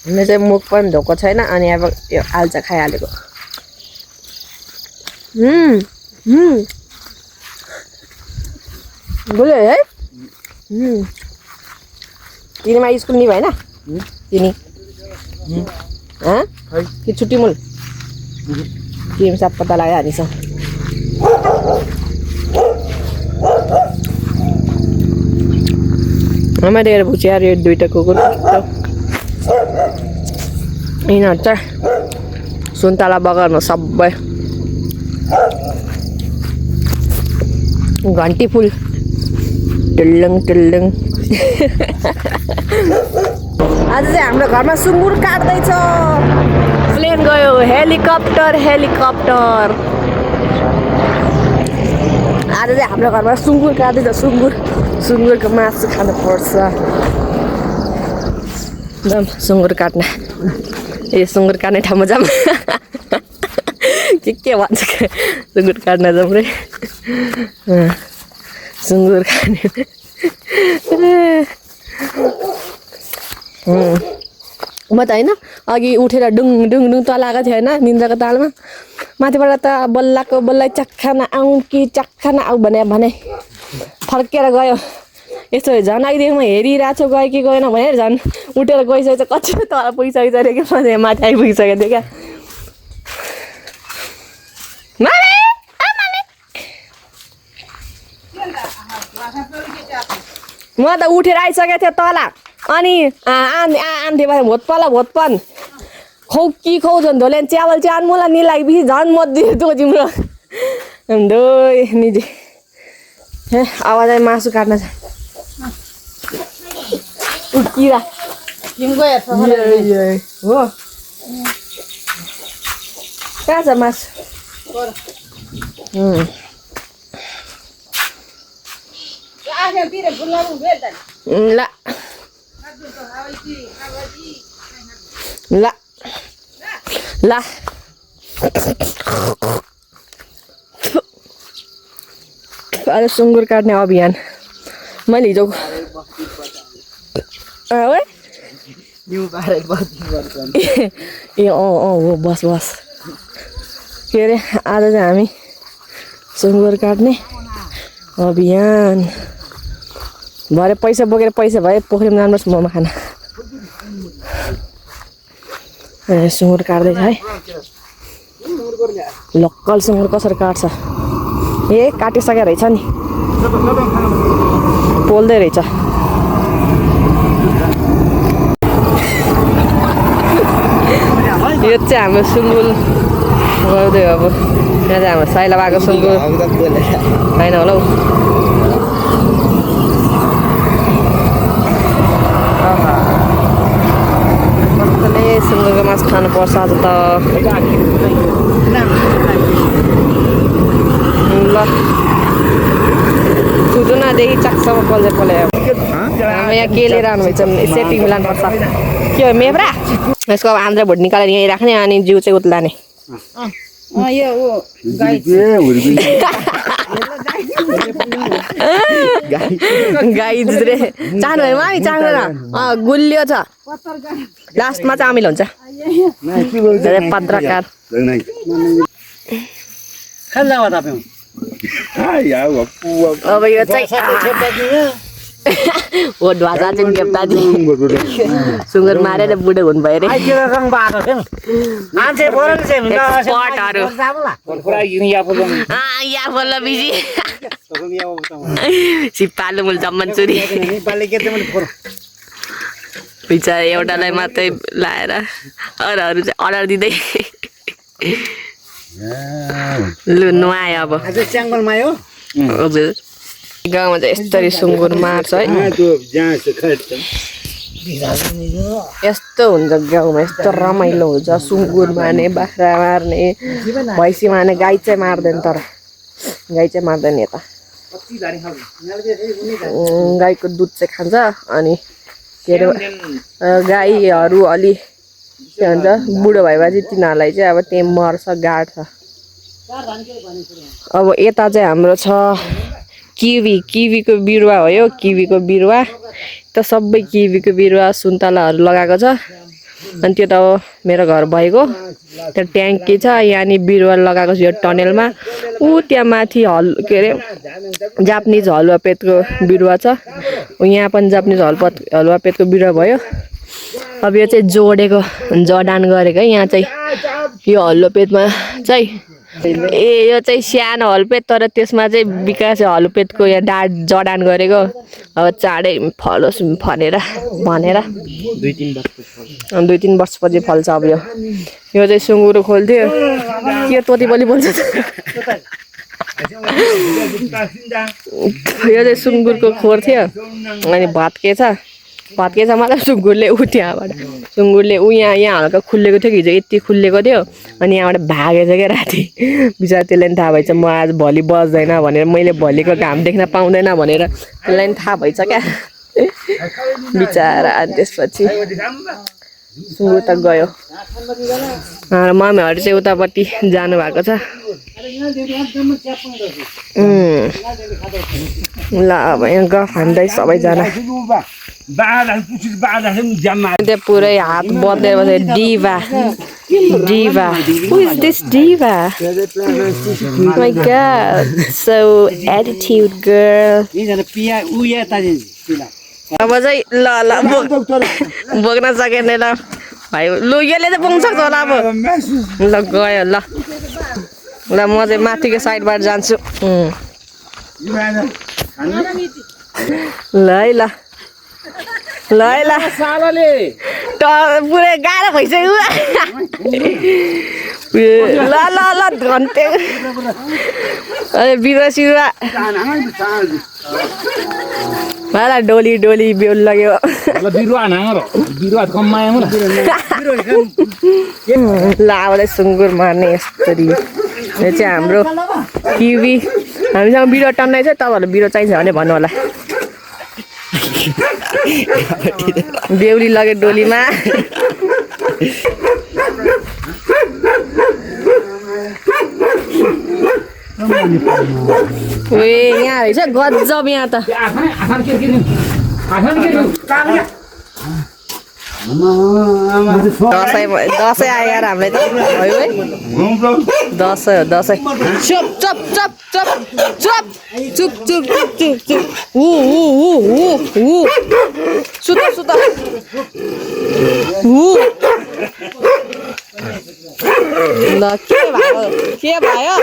मेरो चाहिँ मुख पनि धोएको छैन अनि अब यो आल्चा खाइहालेको बोल्यो है तिनीमा स्कुल नि भएन तिनी कि छुट्टी मूल तिमी सब पत्ता लगायो हानिस मैले भुचिया यो दुईटा कुकुर यिनीहरू चाहिँ सुन्तला बगानमा सबै घन्टी फुल टुल्लुङ टुल्लुङ आज चाहिँ हाम्रो घरमा सुँगुर काट्दैछ प्लेन गयो हेलिकप्टर हेलिकप्टर आज चाहिँ हाम्रो घरमा सुँगुर काट्दैछ सुँगुरको मासु खानु पर्छ जाम सुँगुर काट्न ए सुँगुर काट्ने ठाउँमा जाम के भन्छ सुँगुर काट्न जाउँ रे सुँगुर खाने म त होइन अघि उठेर डुङ डुङ डुङ तलाएको थियो होइन निन्द्राको तालमा माथिबाट त बल्लाको बल्लै चक्खान आउँ कि चक्खान आऊ भने फर्केर गयो यस्तो झन् अघिदेखि म हेरिरहेको छु गयो कि गएन भनेर झन् उठेर गइसकेको छ कति तल पुगिसकेको छ कि माथि आइपुगिसकेको थियो क्या म त उठेर आइसकेको थिएँ तल अनि आन्थे भोटपन खौ कि खौ झन् धोले च्यावल च्यान मलाई निलाएपछि झन् मध्य तँ तिम्रो डोइ निजे हे आवाज मासु काट्न छ किरा हो कहाँ छ मासु ल ल ल अहिले सुँगुर काट्ने अभियान मैले हिजो ए हो बस के अरे आज चाहिँ हामी सुँगुर काट्ने अभियान भरे पैसा बोकेर पैसा भए पोखरीमा जानुपर्छ मोमो खाना सुँगुर काट्दैछ है लोकल सुँगुर कसरी काट्छ ए काटिसकेको रहेछ नि पोल्दै रहेछ यो चाहिँ हाम्रो सुँगुर गर्दै अब यहाँ चाहिँ हाम्रो साइला भएको सुँगुर छैन होला हौ कस्तोले सुँगुरको मासु खानुपर्छ आज त ल सुदुनादेखि चाकसम्म पल्दै हाम्रो यहाँ के लिएर आउनुभएछ सेटिङ मिलाउनुपर्छ के हो मेब्रा यसको अब आन्द्रा भोट निकालेर यहीँ राख्ने अनि जिउ चाहिँ उत्लाने गाई रे चाहनु भयो मामी चाहँदैन गुलियो छ लास्टमा चाहिँ अमिलो हुन्छ पत्रकार अब यो चाहिँ हो ढ्वाजा चाहिँ गेप्ताजी सुँगुर मारेर बुढो हुनुभयो अरे सिपालु मुल जम्मन चुरी बिचरा एउटालाई मात्रै लाएर अरूहरू चाहिँ अर्डर दिँदै लु नुहायो अब हजुर गाउँमा चाहिँ यस्तरी सुँगुर मार्छ है यस्तो हुन्छ गाउँमा यस्तो रमाइलो हुन्छ सुँगुर मार्ने बाख्रा मार्ने भैँसी मार्ने गाई चाहिँ मार्दैन तर गाई चाहिँ मार्दैन यता गाईको दुध चाहिँ खान्छ अनि के अरे गाईहरू अलि के भन्छ बुढो भएपछि तिनीहरूलाई चाहिँ अब त्यही मर्छ गाड्छ अब यता चाहिँ हाम्रो छ किवीको बिरुवा हो यो किवीको बिरुवा त सबै किवीको बिरुवा सुन्तलाहरू लगाएको छ अनि त्यो त मेरो घर भएको त्यो ट्याङ्की छ यहाँनिर बिरुवा लगाएको छ यो टनेलमा ऊ त्यहाँ माथि के अरे जापानिज हलुवापेटको बिरुवा छ यहाँ पनि जापानिज हलुवापेटको बिरुवा भयो अब यो चाहिँ जोडेको जडान गरेको है यहाँ चाहिँ यो हलुवापेटमा चाहिँ यो चाहिँ सानो हलुपेट तर त्यसमा चाहिँ विकास हलुपेटको यहाँ जडान गरेको अब चाँडै फलोस् भनेर 2-3 वर्षपछि फल्छ अब यो चाहिँ सुँगुरो खोल्थ्यो के तोती बलि बोल्छ यो चाहिँ सुँगुरको खोर थियो अनि भत्केछ मतलब सुँगुरले ऊ त्यहाँबाट सुँगुरले ऊ यहाँ हल्का खुलेको थियो हिजो यति खुलेको थियो अनि यहाँबाट भागेछ क्या राति बिचरा त्यसलाई पनि थाहा भएछ म आज भोलि बस्दैन भनेर मैले भोलिको घाम देख्न पाउँदैन भनेर त्यसलाई पनि थाहा भएछ क्या बिचरा अनि त्यसपछि सुँगुर त गयो मम्मीहरू चाहिँ उतापट्टि जानु भएको छ ल अब यहाँ गफ हान्दै सबैजना त्यहाँ पुरै हात बद्लेर बसेर diva who is this diva oh my god so attitude girl अब चाहिँ ल बोक्न सकेन ल भाइ लु यसले चाहिँ बोक्न सक्छ होला अब ल गयो ल म चाहिँ माथिको साइडबाट जान्छु ल पुरै गाह्रो भइसक्यो ल घन्टे बिरुवा मलाई डोली बेल लाग्यो ल अब सुँगुर मार्ने यस्तरी यो चाहिँ हाम्रो किवी हामीसँग बिरुवा टन्नै छ तपाईँहरूलाई बिरुवा चाहिन्छ भने भन्नु होला बेहुली लगे डोलीमा यहाँ रहेछ गजब यहाँ त दसैँ आयो यार हामीलाई त भयो है दसैँ चुप चुप चुप चुप चुप चुप चुप चुप चुप सुत ल के भयो